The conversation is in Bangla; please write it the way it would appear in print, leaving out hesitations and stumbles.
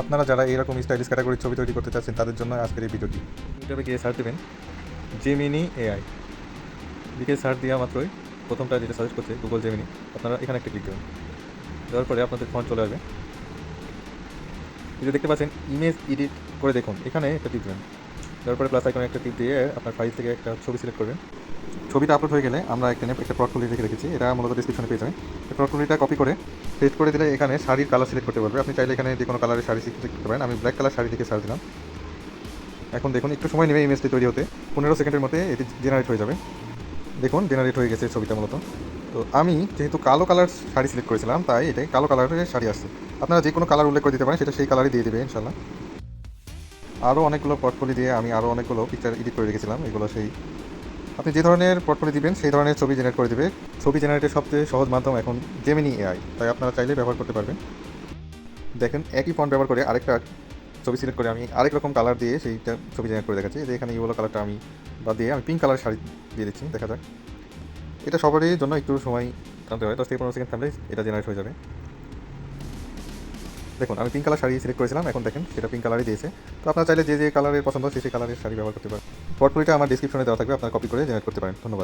আপনারা যারা এরকম স্টাইলিশ ক্যাটাগরির ছবি তৈরি করতে চাচ্ছেন তাদের জন্য আজকের এই ভিডিওটি। ইউটিউবে গিয়ে সার্চ দেবেন জেমিনি এআই, লিখে সার্চ দেওয়া মাত্রই প্রথমটা যেটা সাজেস্ট করছে গুগল জেমিনি, আপনারা এখানে একটা ক্লিক দেবেন। দেওয়ার পরে আপনাদের ফোন চলে আসবে। এই যে দেখতে পাচ্ছেন ইমেজ এডিট করে দেখুন, এখানে একটা টিপ দেবেন। দেওয়ার পরে প্লাস আইকনে একটা টিপ দিয়ে আপনার ফাইল থেকে একটা ছবি সিলেক্ট করবেন। ছবিটা আপলোড হয়ে গেলে আমরা এখানে একটা পোর্টফোলিও লিখে রেখেছি, এটা মূলত ডিসক্রিপশনে পেয়ে যাবেন। এই পোর্টফোলিওটা কপি করে পেস্ট করে দিলে এখানে শাড়ির কালার সিলেক্ট করতে পারবে। আপনি চাইলে এখানে যে কোনো কালারের শাড়ি সিলেক্ট করতে পারেন। আমি ব্ল্যাক কালার শাড়ি থেকে সার্চ দিলাম। এখন দেখুন একটু সময় নেবে ইমেজটি তৈরি হতে, 15 সেকেন্ডের মধ্যে এটি জেনারেট হয়ে যাবে। দেখুন জেনারেট হয়ে গেছে ছবিটা মূলত। তো আমি যেহেতু কালো কালার শাড়ি সিলেক্ট করেছিলাম তাই এটাই কালো কালারের শাড়ি আসছে। আপনারা যে কোনো কালার উল্লেখ করে দিতে পারেন, সেটা সেই কালারই দিয়ে দেবে ইনশাল্লাহ। আরও অনেকগুলো পোর্টফোলিও দিয়ে আমি আরও অনেকগুলো পিকচার এডিট করে রেখেছিলাম, এগুলো সেই আপনি যে ধরনের পোর্টফোলিও দিবেন সেই ধরনের ছবি জেনারেট করে দেবে। ছবি জেনারেটের সবচেয়ে সহজ মাধ্যম এখন জেমিনি এআই, তাই আপনারা চাইলে ব্যবহার করতে পারবেন। দেখেন একই ফন্ট ব্যবহার করে আরেকটা ছবি সিলেক্ট করে আমি আরেক রকম কালার দিয়ে সেইটা ছবি জেনারেট করে দেখাচ্ছি। যে এখানে ইয়েলো কালারটা আমি বাদ দিয়ে আমি পিঙ্ক কালার শাড়ি দিয়ে দিচ্ছি, দেখা যাক। এটা সবারই জন্য একটু সময় টানতে হয়, 10 থেকে 15 সেকেন্ড থামলে এটা জেনারেট হয়ে যাবে। দেখুন আমি পিঙ্ক কালার শাড়ি সিলেক্ট করেছিলাম, এখন দেখেন সেটা পিঙ্ক কালারই দিয়েছে। তো আপনারা চাইলে যে যে কালারের পছন্দ সেই কালারের শাড়ি ব্যবহার করতে পারেন। পোর্টফোলিওটা আমার ডিসক্রিপশনে দেওয়া থাকবে, আপনারা কপি করে জেনারেট করতে পারেন। ধন্যবাদ।